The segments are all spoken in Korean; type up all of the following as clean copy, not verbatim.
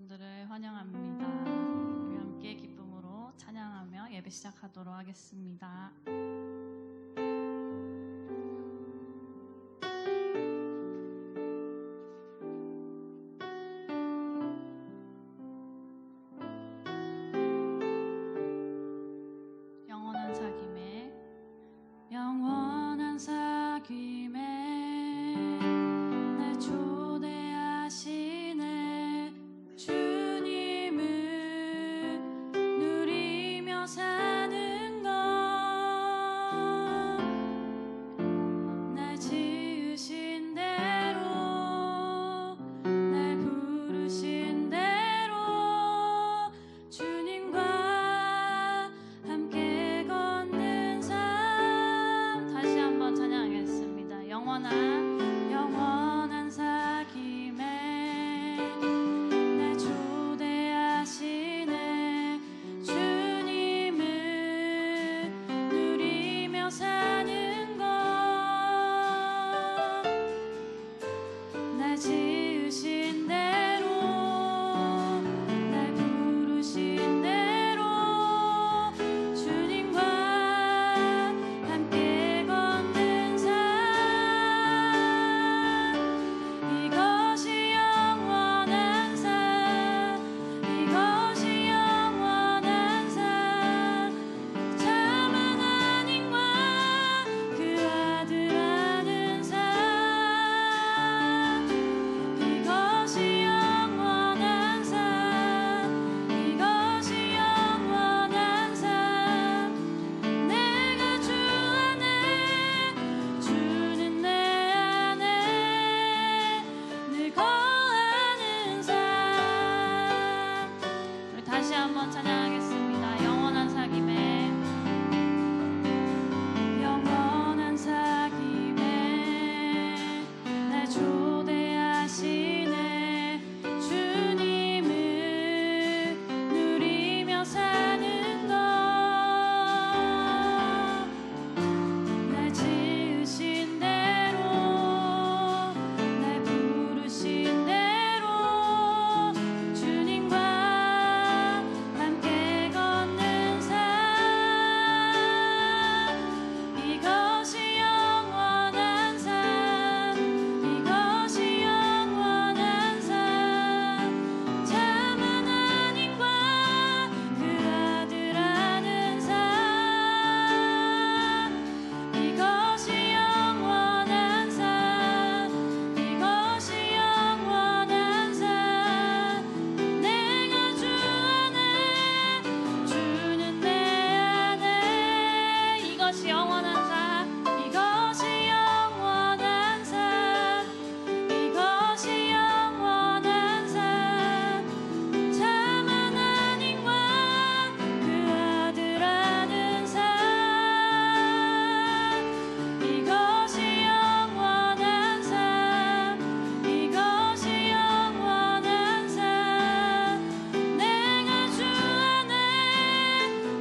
분들을 환영합니다. 우리 함께 기쁨으로 찬양하며 예배 시작하도록 하겠습니다. 영원한 사귐에 영원한 사귐에 날 초대하시네. 주님을 누리며 사는 것, 날 지으신 대로 날 부르신 대로 주님과 함께 걷는 삶. 다시 한번 찬양하겠습니다. 영원한 사귐에 날 초대하시네. 주님을 누리며 사는 것, 날 지으신 대로 날 부르신 대로 주님과 함께 걷는 삶. 이것이 영원한 삶, 이것이 영원한 삶. 참 하나님과 그 아들 아는 삶. 이것이 영원한 삶, 이것이 영원한 삶. 내가 주 안에, 주는 내 안에 늘 거하는 삶. 우리 다시 한번 찬양하겠습니다. 영원한 사귐에 영원한 사귐에 날 초대하시네. 주님을 누리며 사는 것, 날 지으신 대로 날 부르신 대로 주님과 함께 걷는 삶. 이것이 영원한 삶, 이것이 영원한 삶. 참 하나님과 그 아들 아는 삶. 이것이 영원한 삶, 이것이 영원한 삶. 내가 주 안에, 주는 내 안에. 이것이 영원한 삶, 이것이 영원한 삶, 이것이 영원한 삶. 참 하나님과 그 아들 아는 삶. 이것이 영원한 삶, 이것이 영원한 삶. 내가 주 안에,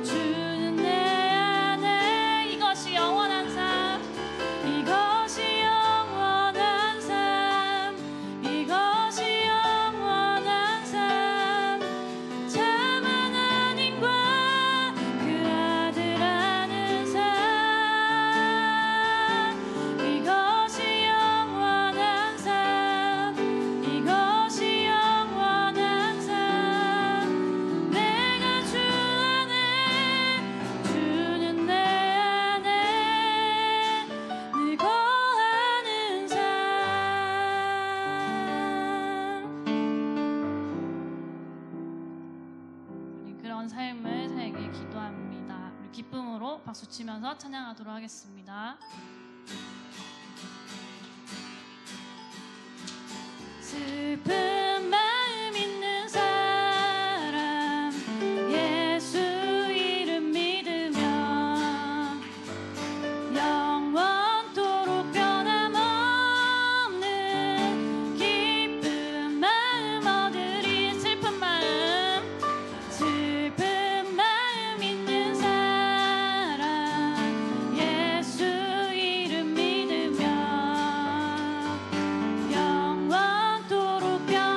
주는 내 안에. 이것이 영원한 삶, 이것이 영원한 삶, 이것이 영원한 삶. 참 하나님과 그 아들 아는 삶. 이것이 영원한 삶, 이것이 영원한 삶. 내가 주 안에, 주는 내 안에 늘 거하는 삶. 우리 그런 삶을 살길 기도합니다. 우리 기쁨으로 박수 치면서 찬양하도록 하겠습니다. 슬픈 마음 있는 사람, 예수 이름 믿으며 영원토록 변함없는 기쁜 마음 얻으리. 슬픈 마음 있는 사람, 예수 이름 믿으며 영원토록 변함없는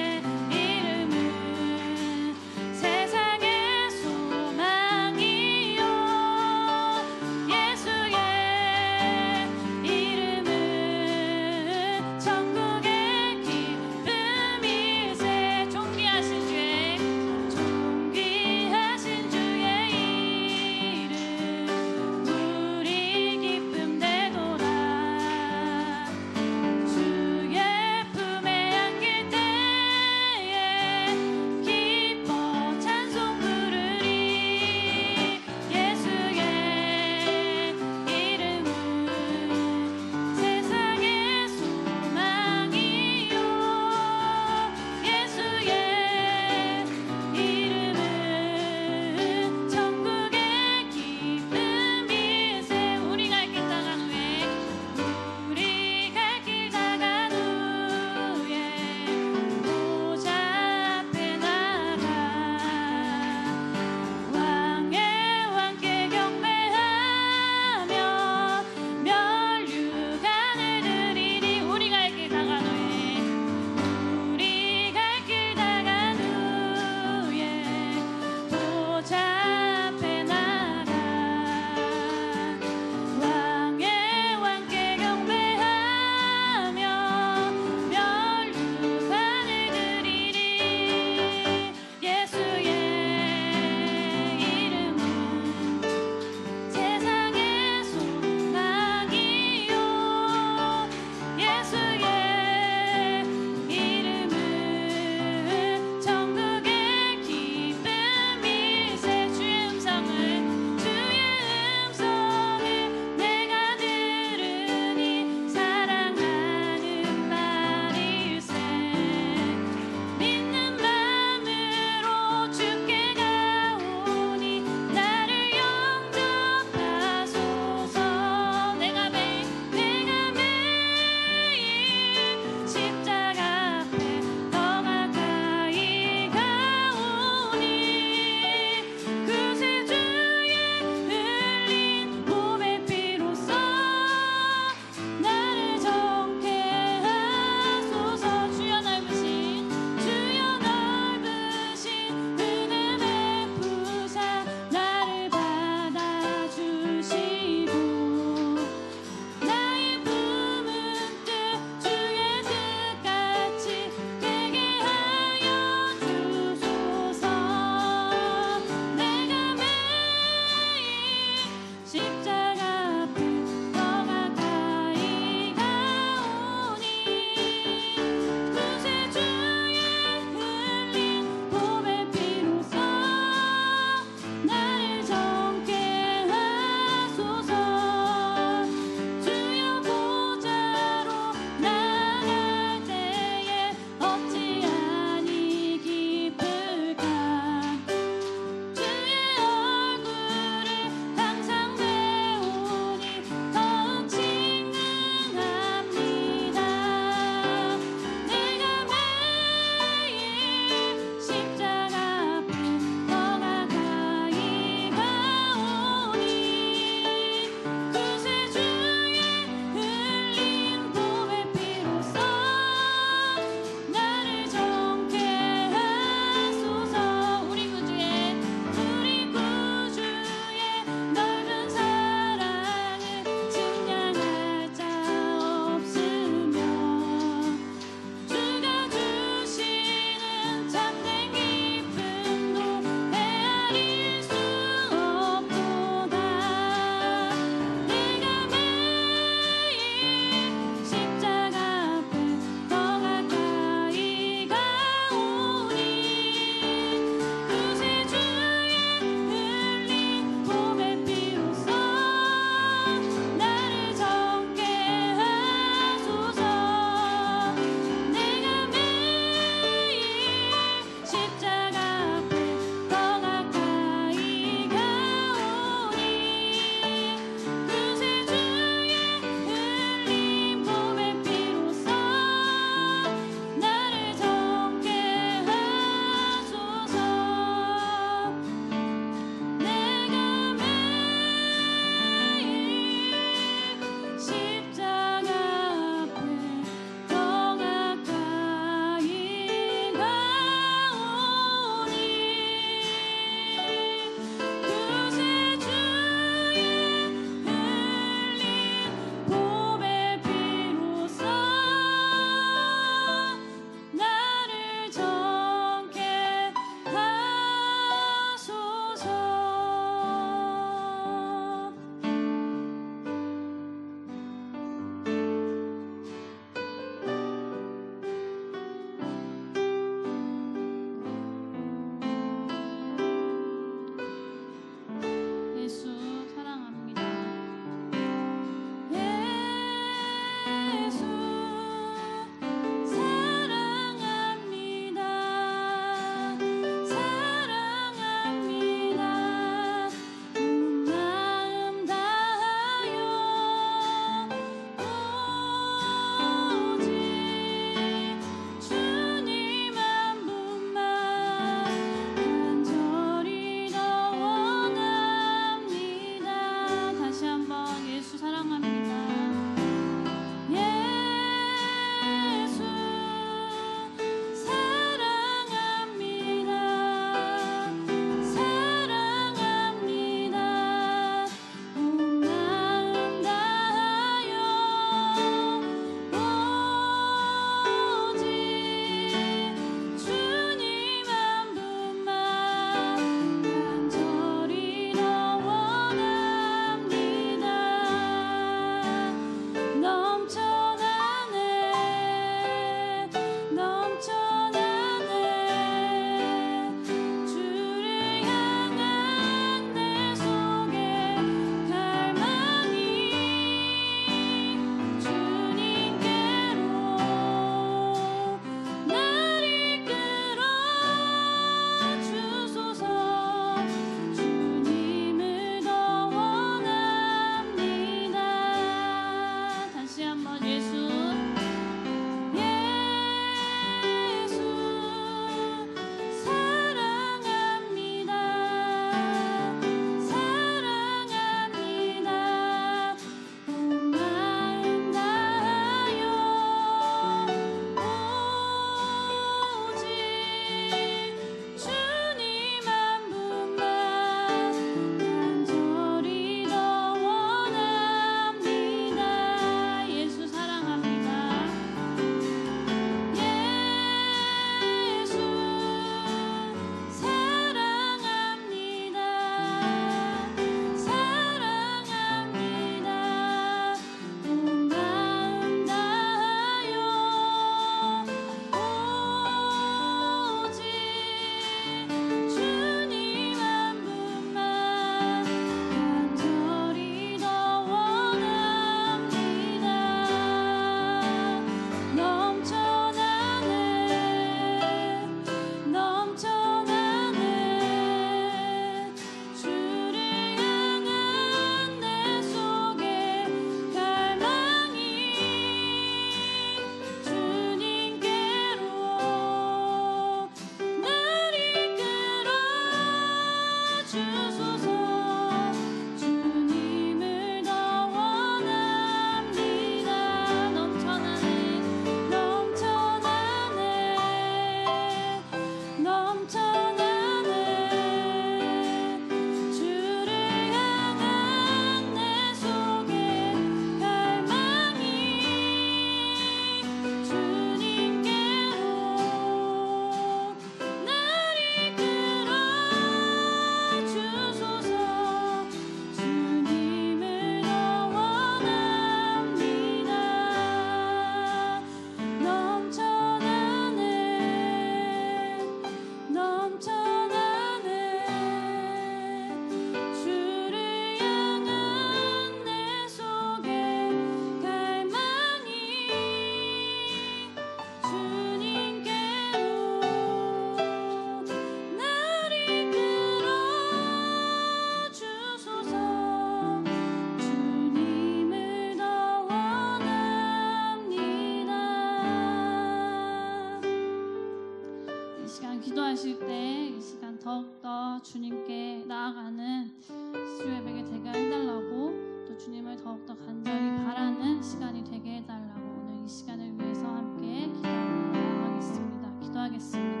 시간 기도하실 때 이 시간 더욱더 주님께 나아가는 수요예배가 되게 해달라고, 또 주님을 더욱더 간절히 바라는 시간이 되게 해달라고 오늘 이 시간을 위해서 함께 기도하겠습니다. 기도하겠습니다.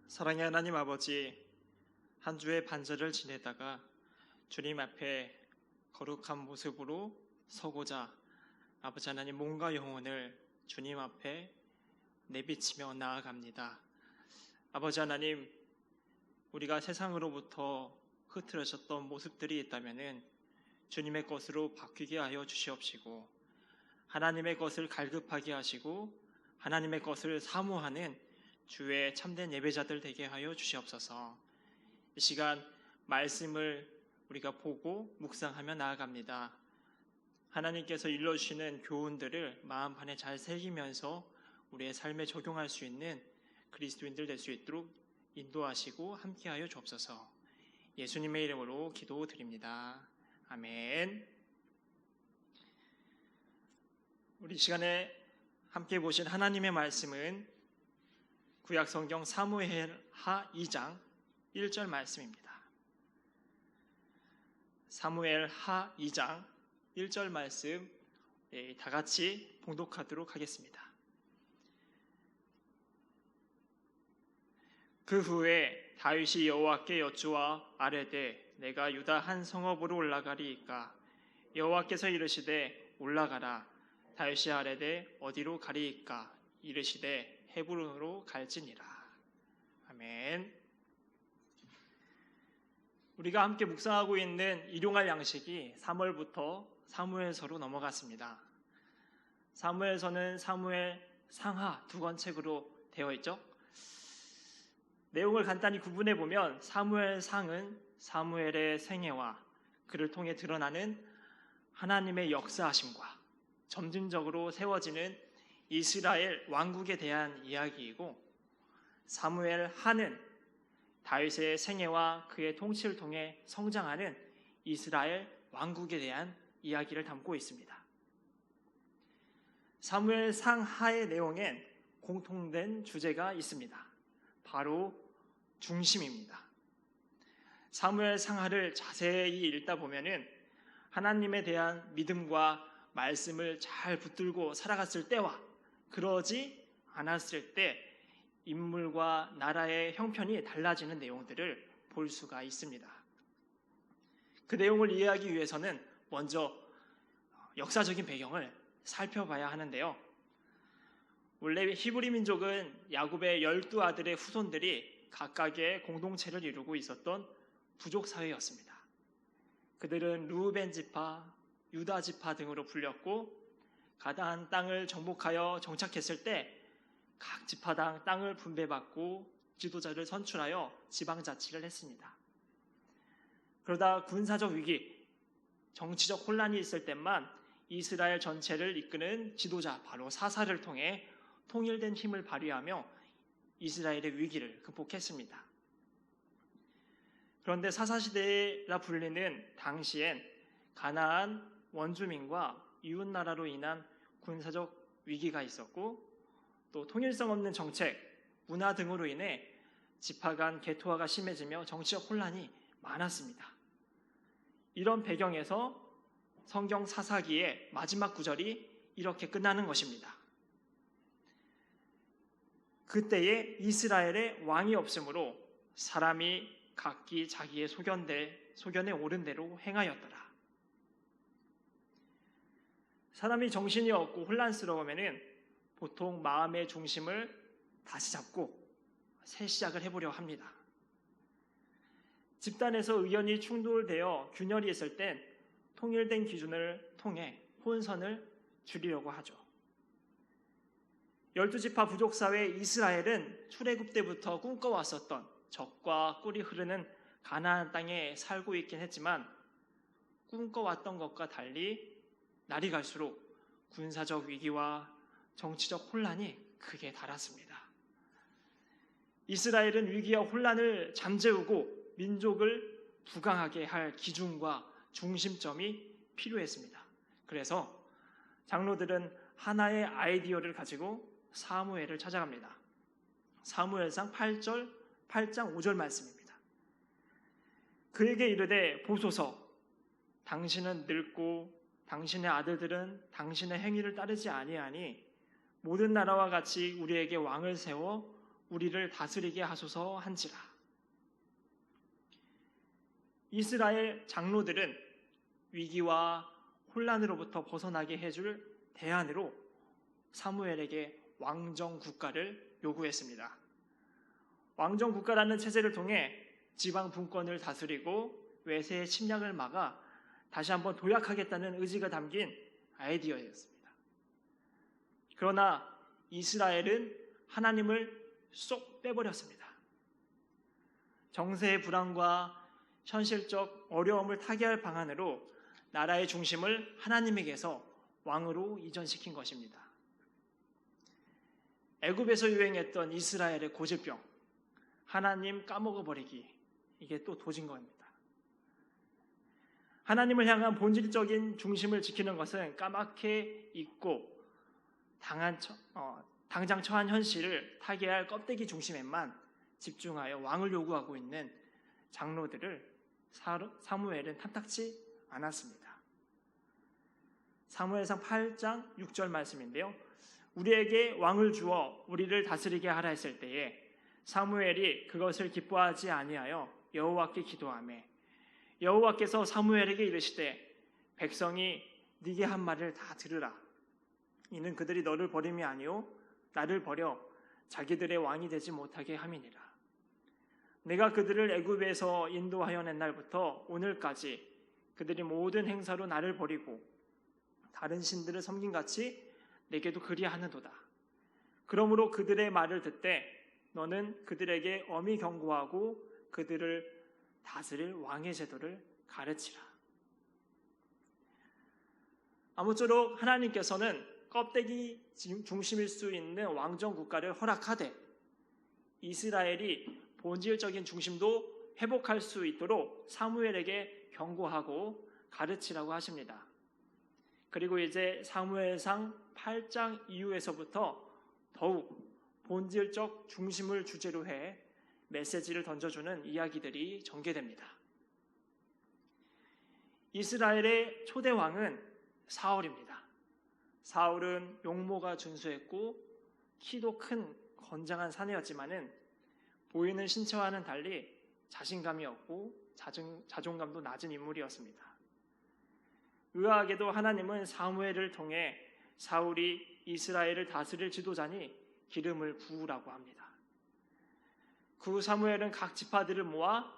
사랑의 하나님 아버지, 한 주의 반절을 지내다가 주님 앞에 거룩한 모습으로 서고자 아버지 하나님 몸과 영혼을 주님 앞에 내비치며 나아갑니다. 아버지 하나님, 우리가 세상으로부터 흐트러졌던 모습들이 있다면 주님의 것으로 바뀌게 하여 주시옵시고, 하나님의 것을 갈급하게 하시고 하나님의 것을 사모하는 주의 참된 예배자들 되게 하여 주시옵소서. 이 시간 말씀을 우리가 보고 묵상하며 나아갑니다. 하나님께서 일러주시는 교훈들을 마음판에 잘 새기면서 우리의 삶에 적용할 수 있는 그리스도인들 될 수 있도록 인도하시고 함께하여 주옵소서. 예수님의 이름으로 기도드립니다. 아멘. 우리 시간에 함께 보신 하나님의 말씀은 구약성경 사무엘하 2장 1절 말씀입니다. 사무엘하 2장 1절 말씀 다 같이 봉독하도록 하겠습니다. 그 후에 다윗이 여호와께 여쭈어 아뢰되 내가 유다 한 성읍으로 올라가리이까? 여호와께서 이르시되 올라가라. 다윗이 아뢰되 어디로 가리이까? 이르시되 헤브론으로 갈지니라. 아멘. 우리가 함께 묵상하고 있는 일용할 양식이 3월부터 사무엘서로 넘어갔습니다. 사무엘서는 사무엘 상하 두 권책으로 되어 있죠. 내용을 간단히 구분해 보면 사무엘 상은 사무엘의 생애와 그를 통해 드러나는 하나님의 역사하심과 점진적으로 세워지는 이스라엘 왕국에 대한 이야기이고, 사무엘 하는 다윗의 생애와 그의 통치를 통해 성장하는 이스라엘 왕국에 대한 이야기를 담고 있습니다. 사무엘 상하의 내용엔 공통된 주제가 있습니다. 바로 중심입니다. 사무엘 상하를 자세히 읽다 보면은 하나님에 대한 믿음과 말씀을 잘 붙들고 살아갔을 때와 그러지 않았을 때 인물과 나라의 형편이 달라지는 내용들을 볼 수가 있습니다. 그 내용을 이해하기 위해서는 먼저 역사적인 배경을 살펴봐야 하는데요. 원래 히브리 민족은 야곱의 12아들의 후손들이 각각의 공동체를 이루고 있었던 부족 사회였습니다. 그들은 르우벤 지파, 유다 지파 등으로 불렸고, 가나안 땅을 정복하여 정착했을 때 각 지파당 땅을 분배받고 지도자를 선출하여 지방자치를 했습니다. 그러다 군사적 위기, 정치적 혼란이 있을 때만 이스라엘 전체를 이끄는 지도자, 바로 사사를 통해 통일된 힘을 발휘하며 이스라엘의 위기를 극복했습니다. 그런데 사사시대라 불리는 당시엔 가나안 원주민과 이웃나라로 인한 군사적 위기가 있었고, 또 통일성 없는 정책, 문화 등으로 인해 지파 간 계토화가 심해지며 정치적 혼란이 많았습니다. 이런 배경에서 성경 사사기의 마지막 구절이 이렇게 끝나는 것입니다. 그때에 이스라엘의 왕이 없으므로 사람이 각기 자기의 소견에 옳은 대로 행하였더라. 사람이 정신이 없고 혼란스러우면은 보통 마음의 중심을 다시 잡고 새 시작을 해보려 합니다. 집단에서 의견이 충돌되어 균열이 있을 땐 통일된 기준을 통해 혼선을 줄이려고 하죠. 12지파 부족사회 이스라엘은 출애굽 때부터 꿈꿔왔었던 젖과 꿀이 흐르는 가나안 땅에 살고 있긴 했지만 꿈꿔왔던 것과 달리 날이 갈수록 군사적 위기와 정치적 혼란이 크게 달았습니다. 이스라엘은 위기와 혼란을 잠재우고 민족을 부강하게 할 기준과 중심점이 필요했습니다. 그래서 장로들은 하나의 아이디어를 가지고 사무엘을 찾아갑니다. 사무엘상 8장 5절 말씀입니다. 그에게 이르되 보소서, 당신은 늙고 당신의 아들들은 당신의 행위를 따르지 아니하니 모든 나라와 같이 우리에게 왕을 세워 우리를 다스리게 하소서 한지라. 이스라엘 장로들은 위기와 혼란으로부터 벗어나게 해줄 대안으로 사무엘에게 왕정 국가를 요구했습니다. 왕정 국가라는 체제를 통해 지방 분권을 다스리고 외세의 침략을 막아 다시 한번 도약하겠다는 의지가 담긴 아이디어였습니다. 그러나 이스라엘은 하나님을 쏙 빼버렸습니다. 정세의 불안과 현실적 어려움을 타개할 방안으로 나라의 중심을 하나님에게서 왕으로 이전시킨 것입니다. 애굽에서 유행했던 이스라엘의 고질병, 하나님 까먹어버리기, 이게 또 도진 겁니다. 하나님을 향한 본질적인 중심을 지키는 것은 까맣게 잊고 당장 처한 현실을 타개할 껍데기 중심에만 집중하여 왕을 요구하고 있는 장로들을 사무엘은 탐탁지 않았습니다. 사무엘상 8장 6절 말씀인데요. 우리에게 왕을 주어 우리를 다스리게 하라 했을 때에 사무엘이 그것을 기뻐하지 아니하여 여호와께 기도하며 여호와께서 사무엘에게 이르시되 백성이 네게 한 말을 다 들으라. 이는 그들이 너를 버림이 아니요 나를 버려 자기들의 왕이 되지 못하게 함이니라. 내가 그들을 애굽에서 인도하여 낸 날부터 오늘까지 그들이 모든 행사로 나를 버리고 다른 신들을 섬긴같이 내게도 그리하는도다. 그러므로 그들의 말을 듣되 너는 그들에게 엄히 경고하고 그들을 다스릴 왕의 제도를 가르치라. 아무쪼록 하나님께서는 껍데기 중심일 수 있는 왕정 국가를 허락하되 이스라엘이 본질적인 중심도 회복할 수 있도록 사무엘에게 경고하고 가르치라고 하십니다. 그리고 이제 사무엘상 8장 이후에서부터 더욱 본질적 중심을 주제로 해 메시지를 던져주는 이야기들이 전개됩니다. 이스라엘의 초대 왕은 사울입니다. 사울은 용모가 준수했고 키도 큰 건장한 사내였지만은 보이는 신체와는 달리 자신감이 없고 자존감도 낮은 인물이었습니다. 의아하게도 하나님은 사무엘을 통해 사울이 이스라엘을 다스릴 지도자니 기름을 부으라고 합니다. 그 후 사무엘은 각 지파들을 모아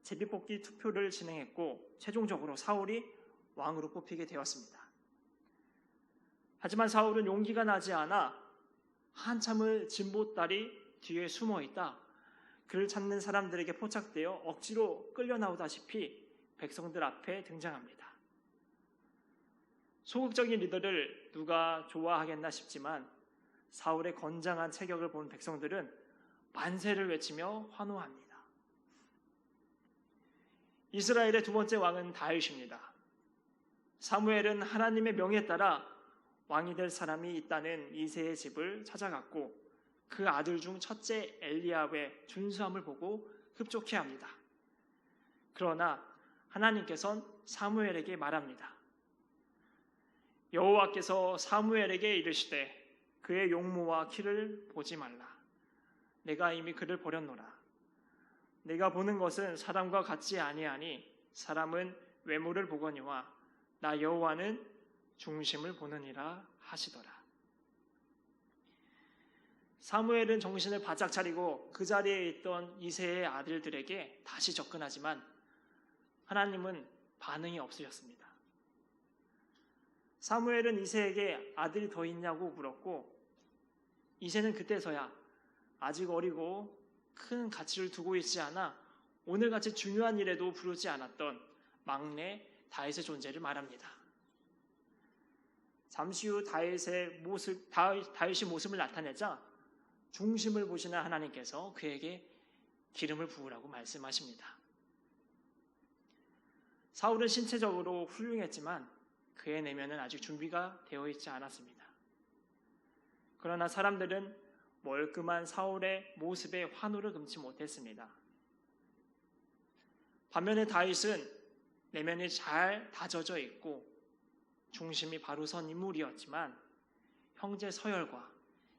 제비뽑기 투표를 진행했고 최종적으로 사울이 왕으로 뽑히게 되었습니다. 하지만 사울은 용기가 나지 않아 한참을 진보다리 뒤에 숨어있다 그를 찾는 사람들에게 포착되어 억지로 끌려나오다시피 백성들 앞에 등장합니다. 소극적인 리더를 누가 좋아하겠나 싶지만 사울의 건장한 체격을 본 백성들은 만세를 외치며 환호합니다. 이스라엘의 두 번째 왕은 다윗입니다. 사무엘은 하나님의 명에 따라 왕이 될 사람이 있다는 이새의 집을 찾아갔고 그 아들 중 첫째 엘리압의 준수함을 보고 흡족해합니다. 그러나 하나님께서는 사무엘에게 말합니다. 여호와께서 사무엘에게 이르시되 그의 용모와 키를 보지 말라. 내가 이미 그를 버렸노라. 내가 보는 것은 사람과 같지 아니하니 사람은 외모를 보거니와 나 여호와는 중심을 보느니라 하시더라. 사무엘은 정신을 바짝 차리고 그 자리에 있던 이새의 아들들에게 다시 접근하지만 하나님은 반응이 없으셨습니다. 사무엘은 이새에게 아들이 더 있냐고 물었고 이제는 그때서야 아직 어리고 큰 가치를 두고 있지 않아 오늘같이 중요한 일에도 부르지 않았던 막내 다윗의 존재를 말합니다. 잠시 후 다윗이 모습을 나타내자 중심을 보시는 하나님께서 그에게 기름을 부으라고 말씀하십니다. 사울은 신체적으로 훌륭했지만 그의 내면은 아직 준비가 되어 있지 않았습니다. 그러나 사람들은 멀끔한 사울의 모습에 환호를 금치 못했습니다. 반면에 다윗은 내면이 잘 다져져 있고 중심이 바로 선 인물이었지만 형제 서열과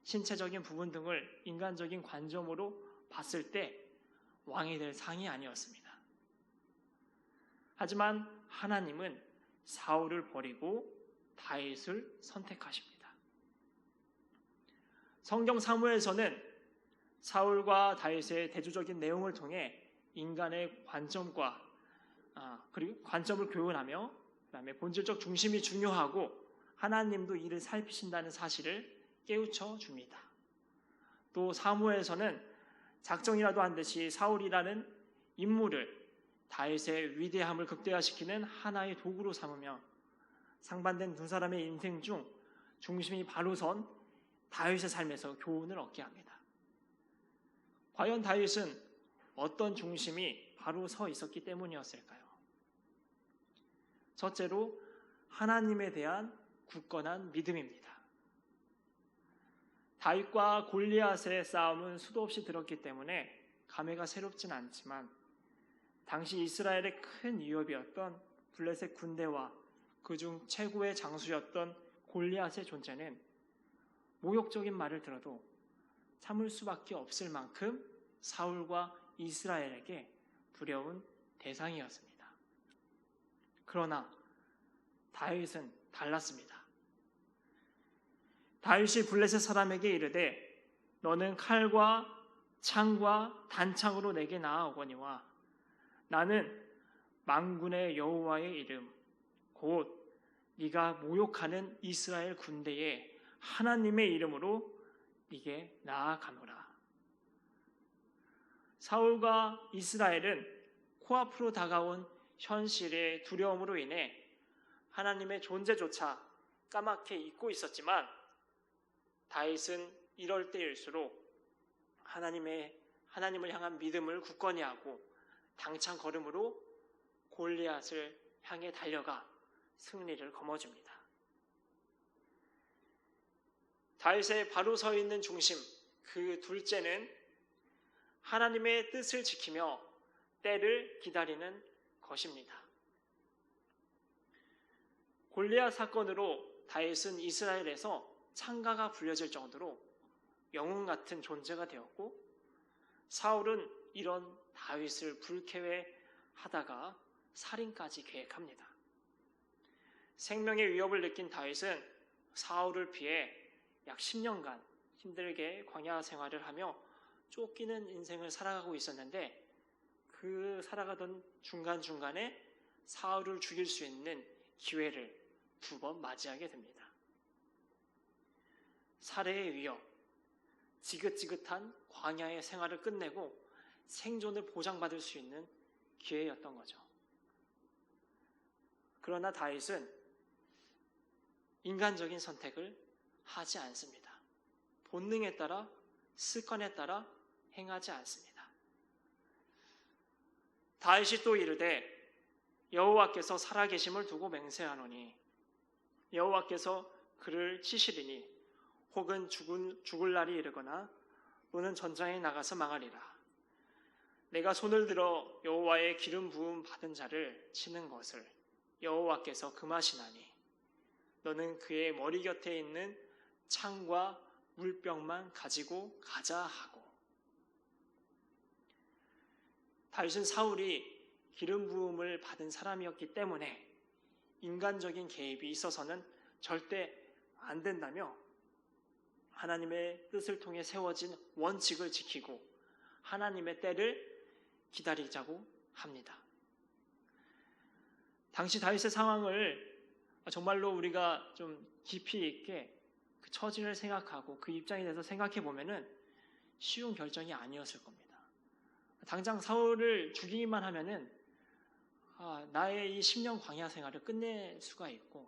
신체적인 부분 등을 인간적인 관점으로 봤을 때 왕이 될 상이 아니었습니다. 하지만 하나님은 사울을 버리고 다윗을 선택하십니다. 성경 사무엘서는 사울과 다윗의 대조적인 내용을 통해 인간의 그리고 관점을 교훈하며 그다음에 본질적 중심이 중요하고 하나님도 이를 살피신다는 사실을 깨우쳐 줍니다. 또 사무엘서는 작정이라도 한 듯이 사울이라는 인물을 다윗의 위대함을 극대화시키는 하나의 도구로 삼으며 상반된 두 사람의 인생 중 중심이 바로 선 다윗의 삶에서 교훈을 얻게 합니다. 과연 다윗은 어떤 중심이 바로 서 있었기 때문이었을까요? 첫째로 하나님에 대한 굳건한 믿음입니다. 다윗과 골리앗의 싸움은 수도 없이 들었기 때문에 감회가 새롭진 않지만 당시 이스라엘의 큰 위협이었던 블레셋 군대와 그중 최고의 장수였던 골리앗의 존재는 모욕적인 말을 들어도 참을 수밖에 없을 만큼 사울과 이스라엘에게 두려운 대상이었습니다. 그러나 다윗은 달랐습니다. 다윗이 블레셋 사람에게 이르되 너는 칼과 창과 단창으로 내게 나아오거니와 나는 만군의 여호와의 이름 곧 네가 모욕하는 이스라엘 군대의 하나님의 이름으로 네게 나아가노라. 사울과 이스라엘은 코앞으로 다가온 현실의 두려움으로 인해 하나님의 존재조차 까맣게 잊고 있었지만 다윗은 이럴 때일수록 하나님을 향한 믿음을 굳건히 하고 당찬 걸음으로 골리앗을 향해 달려가 승리를 거머쥡니다. 다윗의 바로 서 있는 중심, 그 둘째는 하나님의 뜻을 지키며 때를 기다리는 것입니다. 골리앗 사건으로 다윗은 이스라엘에서 창가가 불려질 정도로 영웅 같은 존재가 되었고 사울은 이런 다윗을 불쾌해하다가 살인까지 계획합니다. 생명의 위협을 느낀 다윗은 사울을 피해 약 10년간 힘들게 광야 생활을 하며 쫓기는 인생을 살아가고 있었는데 그 살아가던 중간중간에 사울을 죽일 수 있는 기회를 2번 맞이하게 됩니다. 살해의 위협, 지긋지긋한 광야의 생활을 끝내고 생존을 보장받을 수 있는 기회였던 거죠. 그러나 다윗은 인간적인 선택을 하지 않습니다. 본능에 따라, 습관에 따라 행하지 않습니다. 다윗이 또 이르되 여호와께서 살아계심을 두고 맹세하노니 여호와께서 그를 치시리니 혹은 죽을 날이 이르거나 또는 전장에 나가서 망하리라. 내가 손을 들어 여호와의 기름 부음 받은 자를 치는 것을 여호와께서 금하시나니 너는 그의 머리 곁에 있는 창과 물병만 가지고 가자 하고. 다윗은 사울이 기름 부음을 받은 사람이었기 때문에 인간적인 개입이 있어서는 절대 안 된다며 하나님의 뜻을 통해 세워진 원칙을 지키고 하나님의 때를 기다리자고 합니다. 당시 다윗의 상황을 정말로 우리가 좀 깊이 있게 그 처지를 생각하고 그 입장에 대해서 생각해 보면은 쉬운 결정이 아니었을 겁니다. 당장 사울을 죽이기만 하면은 나의 이 10년 광야 생활을 끝낼 수가 있고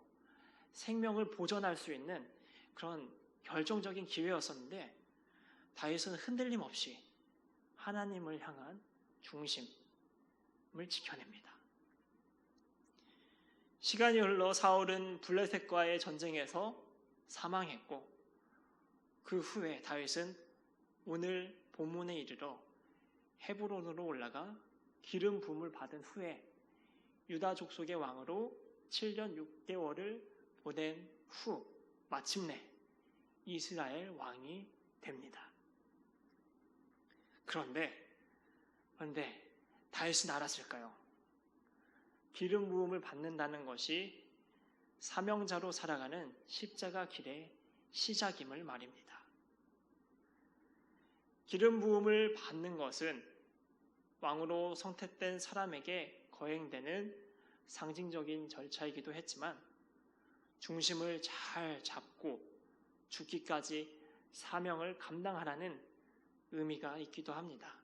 생명을 보존할 수 있는 그런 결정적인 기회였었는데 다윗은 흔들림 없이 하나님을 향한 중심을 지켜냅니다. 시간이 흘러 사울은 블레셋과의 전쟁에서 사망했고 그 후에 다윗은 오늘 본문에 이르러 헤브론으로 올라가 기름 부음을 받은 후에 유다 족속의 왕으로 7년 6개월을 보낸 후 마침내 이스라엘 왕이 됩니다. 그런데 다윗은 알았을까요? 기름 부음을 받는다는 것이 사명자로 살아가는 십자가 길의 시작임을 말입니다. 기름 부음을 받는 것은 왕으로 선택된 사람에게 거행되는 상징적인 절차이기도 했지만 중심을 잘 잡고 죽기까지 사명을 감당하라는 의미가 있기도 합니다.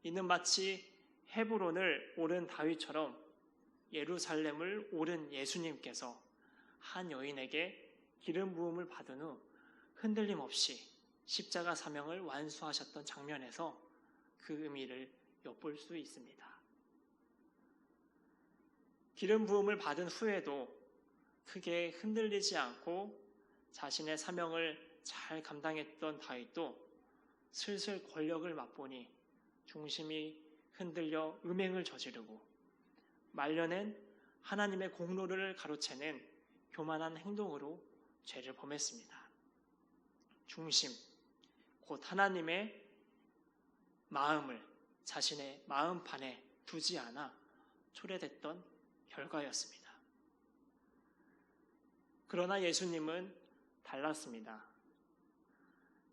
이는 마치 헤브론을 오른 다윗처럼 예루살렘을 오른 예수님께서 한 여인에게 기름 부음을 받은 후 흔들림 없이 십자가 사명을 완수하셨던 장면에서 그 의미를 엿볼 수 있습니다. 기름 부음을 받은 후에도 크게 흔들리지 않고 자신의 사명을 잘 감당했던 다윗도 슬슬 권력을 맛보니 중심이 흔들려 음행을 저지르고 말년엔 하나님의 공로를 가로채는 교만한 행동으로 죄를 범했습니다. 중심, 곧 하나님의 마음을 자신의 마음판에 두지 않아 초래됐던 결과였습니다. 그러나 예수님은 달랐습니다.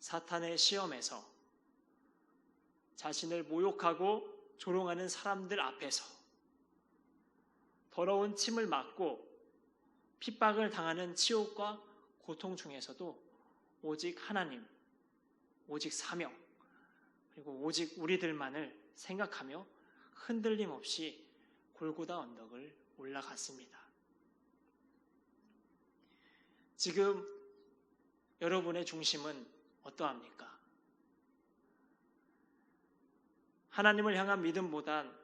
사탄의 시험에서 자신을 모욕하고 조롱하는 사람들 앞에서 더러운 침을 맞고 핍박을 당하는 치욕과 고통 중에서도 오직 하나님, 오직 사명, 그리고 오직 우리들만을 생각하며 흔들림 없이 골고다 언덕을 올라갔습니다. 지금 여러분의 중심은 어떠합니까? 하나님을 향한 믿음보단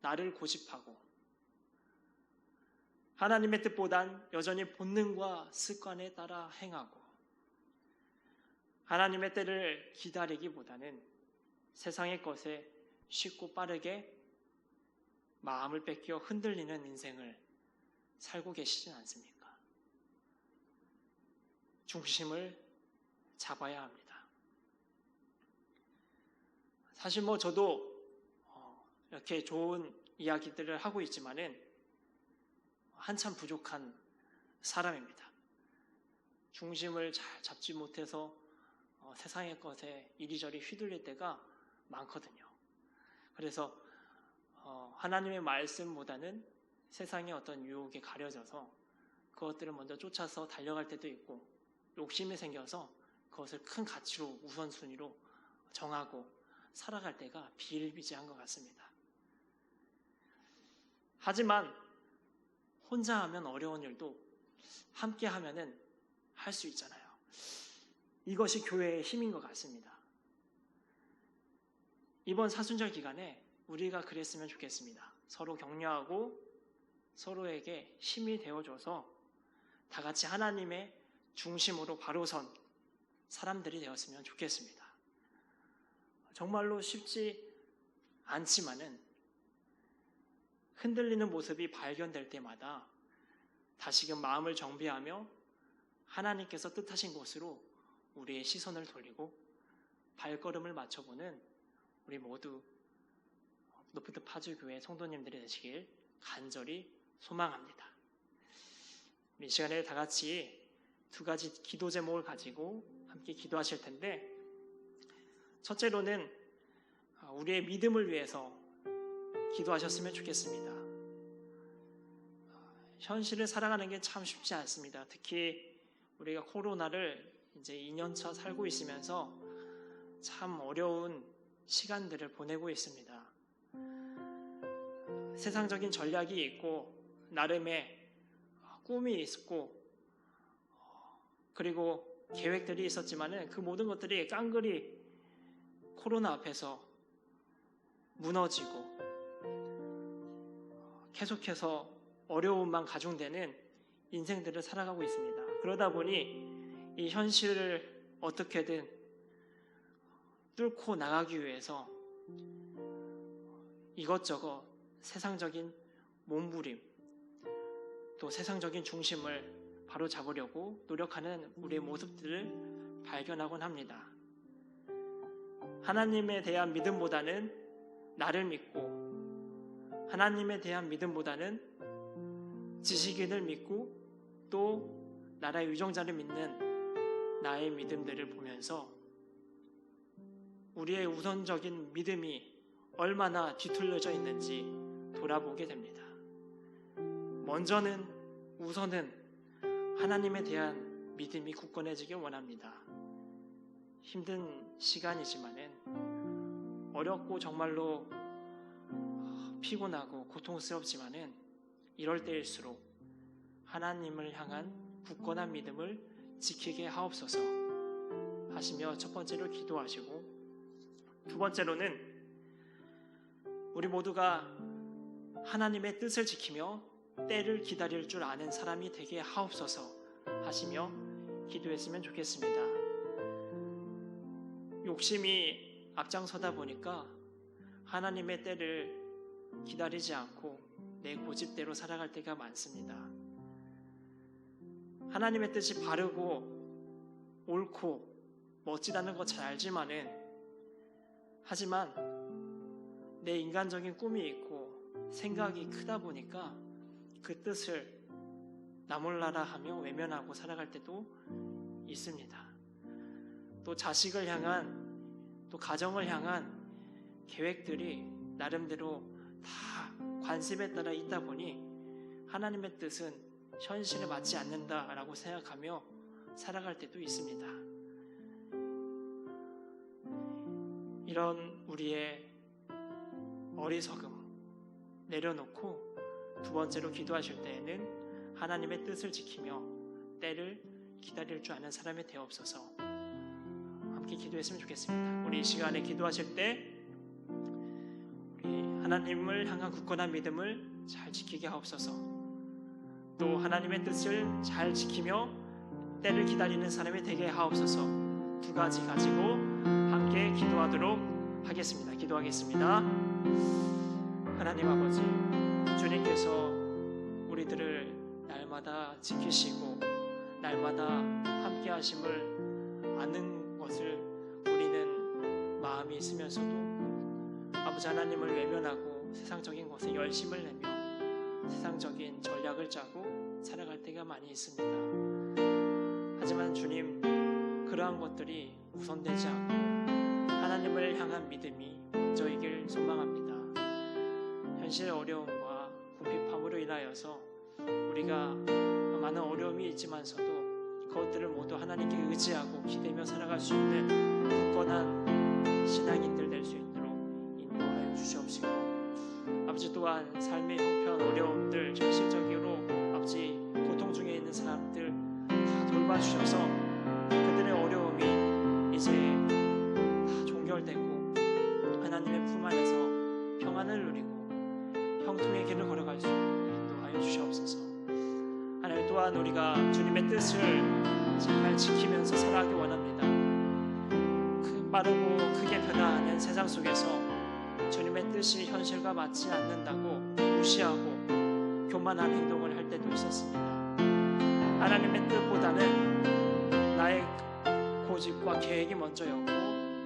나를 고집하고 하나님의 뜻보단 여전히 본능과 습관에 따라 행하고 하나님의 때를 기다리기보다는 세상의 것에 쉽고 빠르게 마음을 뺏겨 흔들리는 인생을 살고 계시진 않습니까? 중심을 잡아야 합니다. 사실 저도 이렇게 좋은 이야기들을 하고 있지만은 한참 부족한 사람입니다. 중심을 잘 잡지 못해서 세상의 것에 이리저리 휘둘릴 때가 많거든요. 그래서 하나님의 말씀보다는 세상의 어떤 유혹에 가려져서 그것들을 먼저 쫓아서 달려갈 때도 있고 욕심이 생겨서 그것을 큰 가치로 우선순위로 정하고 살아갈 때가 비일비재한 것 같습니다. 하지만 혼자 하면 어려운 일도 함께 하면은 할 수 있잖아요. 이것이 교회의 힘인 것 같습니다. 이번 사순절 기간에 우리가 그랬으면 좋겠습니다. 서로 격려하고 서로에게 힘이 되어줘서 다 같이 하나님의 중심으로 바로 선 사람들이 되었으면 좋겠습니다. 정말로 쉽지 않지만은 흔들리는 모습이 발견될 때마다 다시금 마음을 정비하며 하나님께서 뜻하신 곳으로 우리의 시선을 돌리고 발걸음을 맞춰보는 우리 모두 노프트 파주교회 성도님들이 되시길 간절히 소망합니다. 이 시간에 다 같이 두 가지 기도 제목을 가지고 함께 기도하실 텐데, 첫째로는 우리의 믿음을 위해서 기도하셨으면 좋겠습니다. 현실을 살아가는 게 참 쉽지 않습니다. 특히 우리가 코로나를 이제 2년차 살고 있으면서 참 어려운 시간들을 보내고 있습니다. 세상적인 전략이 있고 나름의 꿈이 있고 그리고 계획들이 있었지만은 그 모든 것들이 깡그리 코로나 앞에서 무너지고 계속해서 어려움만 가중되는 인생들을 살아가고 있습니다. 그러다 보니 이 현실을 어떻게든 뚫고 나가기 위해서 이것저것 세상적인 몸부림 또 세상적인 중심을 바로잡으려고 노력하는 우리의 모습들을 발견하곤 합니다. 하나님에 대한 믿음보다는 나를 믿고 하나님에 대한 믿음보다는 지식인을 믿고 또 나라의 유정자를 믿는 나의 믿음들을 보면서 우리의 우선적인 믿음이 얼마나 뒤틀려져 있는지 돌아보게 됩니다. 우선은 하나님에 대한 믿음이 굳건해지길 원합니다. 힘든 시간이지만은 어렵고 정말로 피곤하고 고통스럽지만은 이럴 때일수록 하나님을 향한 굳건한 믿음을 지키게 하옵소서 하시며 첫 번째로 기도하시고 두 번째로는 우리 모두가 하나님의 뜻을 지키며 때를 기다릴 줄 아는 사람이 되게 하옵소서 하시며 기도했으면 좋겠습니다. 욕심이 앞장서다 보니까 하나님의 때를 기다리지 않고 내 고집대로 살아갈 때가 많습니다. 하나님의 뜻이 바르고 옳고 멋지다는 거 잘 알지만은 하지만 내 인간적인 꿈이 있고 생각이 크다 보니까 그 뜻을 나몰라라 하며 외면하고 살아갈 때도 있습니다. 또 자식을 향한 또 가정을 향한 계획들이 나름대로 다 관습에 따라 있다 보니 하나님의 뜻은 현실에 맞지 않는다라고 생각하며 살아갈 때도 있습니다. 이런 우리의 어리석음 내려놓고 두 번째로 기도하실 때에는 하나님의 뜻을 지키며 때를 기다릴 줄 아는 사람이 되옵소서. 함께 기도했으면 좋겠습니다. 우리 이 시간에 기도하실 때 우리 하나님을 향한 굳건한 믿음을 잘 지키게 하옵소서. 또 하나님의 뜻을 잘 지키며 때를 기다리는 사람이 되게 하옵소서. 두 가지 가지고 함께 기도하도록 하겠습니다. 기도하겠습니다. 하나님 아버지, 주님께서 우리들을 날마다 지키시고 날마다 함께 하심을 아는 것을 우리는 마음이 있으면서도 아버지 하나님을 외면하고 세상적인 것에 열심을 내며 세상적인 전략을 짜고 살아갈 때가 많이 있습니다. 하지만 주님, 그러한 것들이 우선되지 않고 하나님을 향한 믿음이 먼저이길 소망합니다. 현실의 어려움과 궁핍함으로 인하여서 우리가 많은 어려움이 있지만서도 그것들을 모두 하나님께 의지하고 기대며 살아갈 수 있는 굳건한 신앙인들 될 수 있도록 인도하여 주시옵시고 아버지 또한 삶의 형편 어려움들 현실적으로 아버지 고통 중에 있는 사람들 다 돌봐주셔서 그들의 어려움이 이제 다 종결되고 하나님의 품 안에서 평안을 누리고 형통의 길을 걸어갈 수 있도록 인도하여 주시옵소서. 하나님 또한 우리가 주님의 뜻을 잘 지키면서 살아가기 원합니다. 빠르고 크게 변화하는 세상 속에서 주님의 뜻이 현실과 맞지 않는다고 무시하고 교만한 행동을 할 때도 있었습니다. 하나님의 뜻보다는 나의 고집과 계획이 먼저였고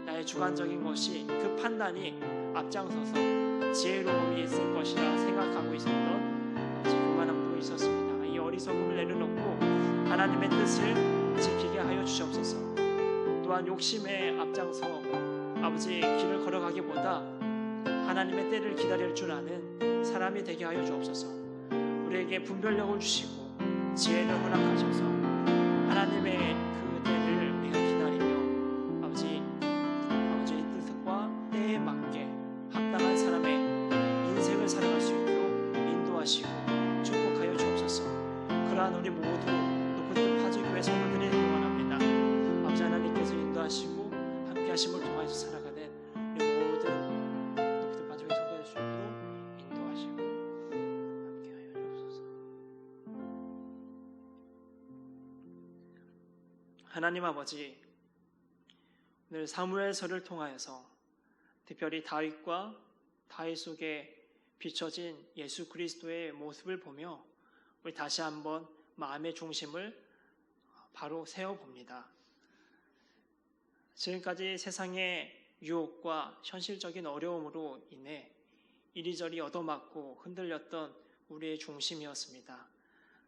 나의 주관적인 것이 그 판단이 앞장서서 지혜로움이 있을 것이라 생각하고 있었던 교만함도 있었습니다. 이 어리석음을 내려놓고 하나님의 뜻을 지키게 하여 주시옵소서. 또한 욕심에 앞장서 아버지 길을 걸어가기보다 하나님의 때를 기다릴 줄 아는 사람이 되게 하여 주옵소서. 우리에게 분별력을 주시고 지혜를 허락하셔서 하나님의 그 때를 우리가 기다리며 아버지의 뜻과 때에 맞게 합당한 사람의 인생을 살아갈 수 있도록 인도하시고 축복하여 주옵소서. 그러한 우리 모두 높은 파주교회 성도들의 응원합니다. 아버지 하나님께서 인도하시고 함께 하심을 통하여 살아가는 우리 모든 높은 파주교회 성도들 수 있도록 인도하시고 함께하여 주옵소서. 하나님 아버지, 오늘 사무엘서를 통하여서 특별히 다윗과 다윗 속에 비춰진 예수 그리스도의 모습을 보며 우리 다시 한번 마음의 중심을 바로 세워봅니다. 지금까지 세상의 유혹과 현실적인 어려움으로 인해 이리저리 얻어맞고 흔들렸던 우리의 중심이었습니다.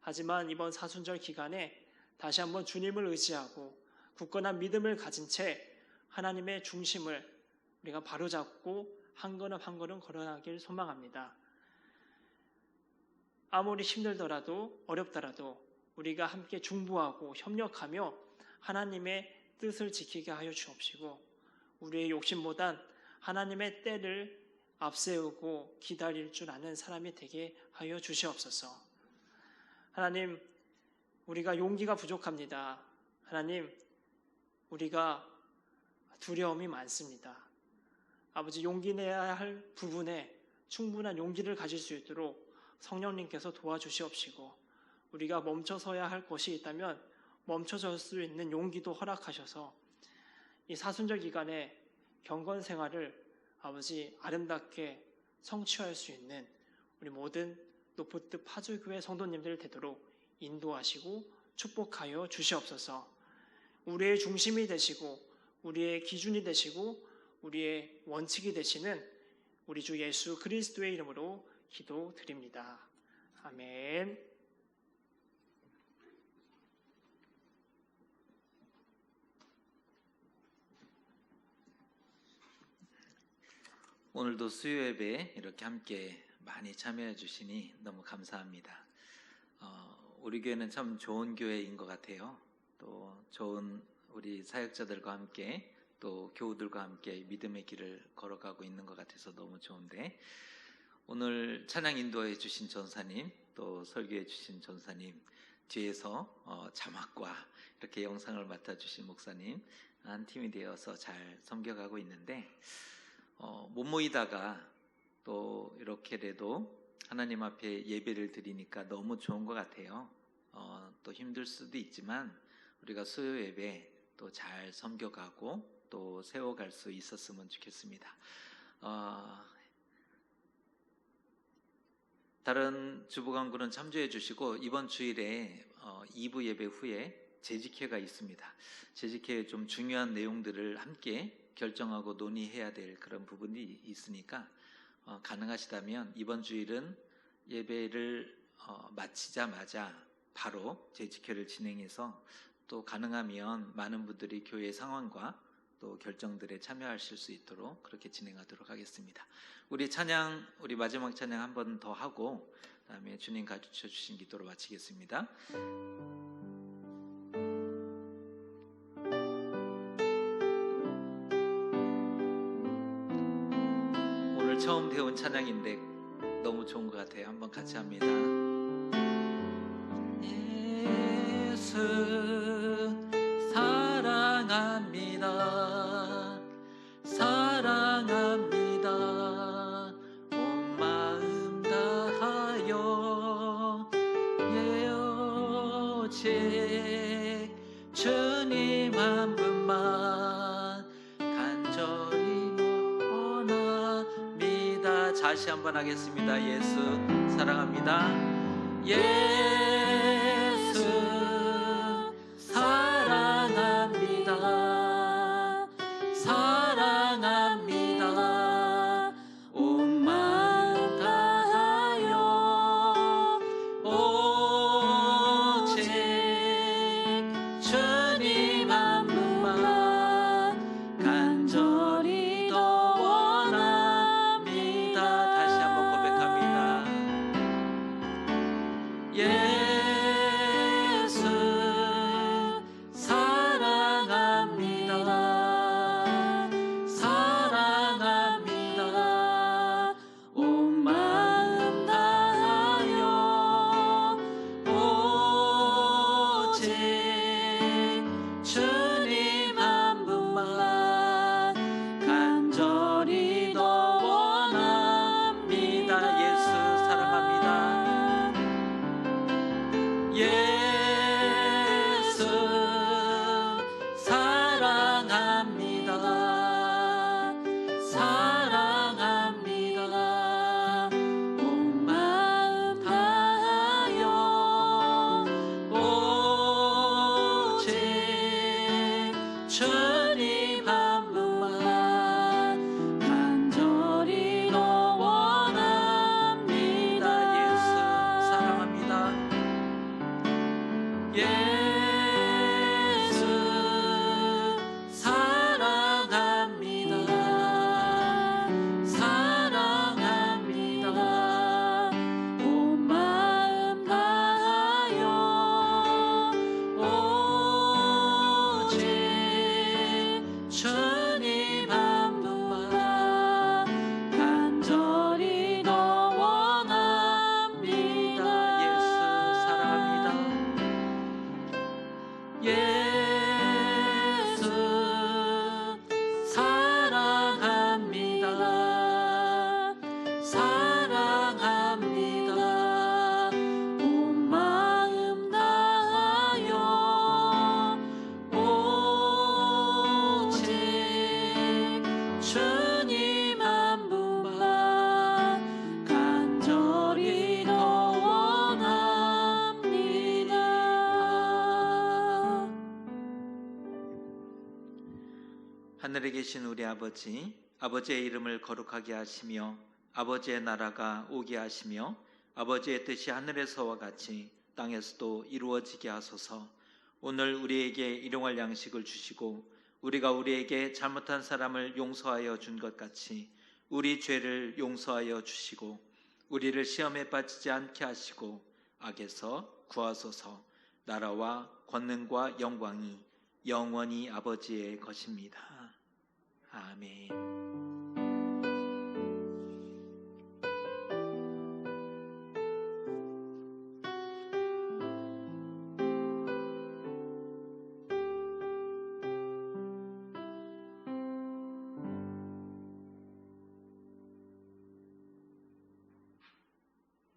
하지만 이번 사순절 기간에 다시 한번 주님을 의지하고 굳건한 믿음을 가진 채 하나님의 중심을 우리가 바로잡고 한 걸음 한 걸음 걸어가길 소망합니다. 아무리 힘들더라도 어렵더라도 우리가 함께 중보하고 협력하며 하나님의 뜻을 지키게 하여 주옵시고 우리의 욕심보단 하나님의 때를 앞세우고 기다릴 줄 아는 사람이 되게 하여 주시옵소서. 하나님, 우리가 용기가 부족합니다. 하나님, 우리가 두려움이 많습니다. 아버지, 용기 내야 할 부분에 충분한 용기를 가질 수 있도록 성령님께서 도와주시옵시고 우리가 멈춰서야 할 것이 있다면 멈춰설 수 있는 용기도 허락하셔서 이 사순절 기간에 경건 생활을 아버지 아름답게 성취할 수 있는 우리 모든 노포트 파주교회 성도님들 되도록 인도하시고 축복하여 주시옵소서. 우리의 중심이 되시고 우리의 기준이 되시고 우리의 원칙이 되시는 우리 주 예수 그리스도의 이름으로 기도드립니다. 아멘. 오늘도 수요 예배에 이렇게 함께 많이 참여해 주시니 너무 감사합니다. 우리 교회는 참 좋은 교회인 것 같아요. 또 좋은 우리 사역자들과 함께 또 교우들과 함께 믿음의 길을 걸어가고 있는 것 같아서 너무 좋은데, 오늘 찬양 인도해 주신 전사님, 또 설교해 주신 전사님, 뒤에서 자막과 이렇게 영상을 맡아주신 목사님 한 팀이 되어서 잘 섬겨가고 있는데, 못 모이다가 또 이렇게라도 하나님 앞에 예배를 드리니까 너무 좋은 것 같아요. 또 힘들 수도 있지만 우리가 수요 예배 또 잘 섬겨가고 또 세워갈 수 있었으면 좋겠습니다. 다른 주보강구는 참조해 주시고 이번 주일에 2부 예배 후에 재직회가 있습니다. 재직회에 좀 중요한 내용들을 함께 결정하고 논의해야 될 그런 부분이 있으니까 가능하시다면 이번 주일은 예배를 마치자마자 바로 재직회를 진행해서 또 가능하면 많은 분들이 교회 상황과 또 결정들에 참여하실 수 있도록 그렇게 진행하도록 하겠습니다. 우리 찬양, 우리 마지막 찬양 한 번 더 하고 그다음에 주님 가르쳐 주신 기도로 마치겠습니다. 오늘 처음 배운 찬양인데 너무 좋은 것 같아요. 한번 같이 합니다. 예수 사랑합니다. 사랑합니다. 온 마음 다하여 예오직 주님 한 분만 간절히 원합니다. 다시 한번 하겠습니다. 예수 사랑합니다. 예수 사랑합니다. 사랑합니다. 온 마음 다하여 오직 주님 한 분만 간절히 더 원합니다. 다시 한번 고백합니다. 예수 주님 한 분만 간절히 더 원합니다. 예수 사랑합니다. 예수 사랑합니다. 사랑합니다. 온 마음 다하여 오직 주님 한 분만 간절히 더 원합니다. 예수 사랑합니다. 예수 사랑합니다. 사랑합니다. 온 마음 다하여 오직 주님 한 분만 간절히 더 원합니다. 하늘에 계신 우리 아버지, 아버지의 이름을 거룩하게 하시며 아버지의 나라가 오게 하시며 아버지의 뜻이 하늘에서와 같이 땅에서도 이루어지게 하소서. 오늘 우리에게 일용할 양식을 주시고 우리가 우리에게 잘못한 사람을 용서하여 준 것 같이 우리 죄를 용서하여 주시고 우리를 시험에 빠지지 않게 하시고 악에서 구하소서. 나라와 권능과 영광이 영원히 아버지의 것입니다. 아멘.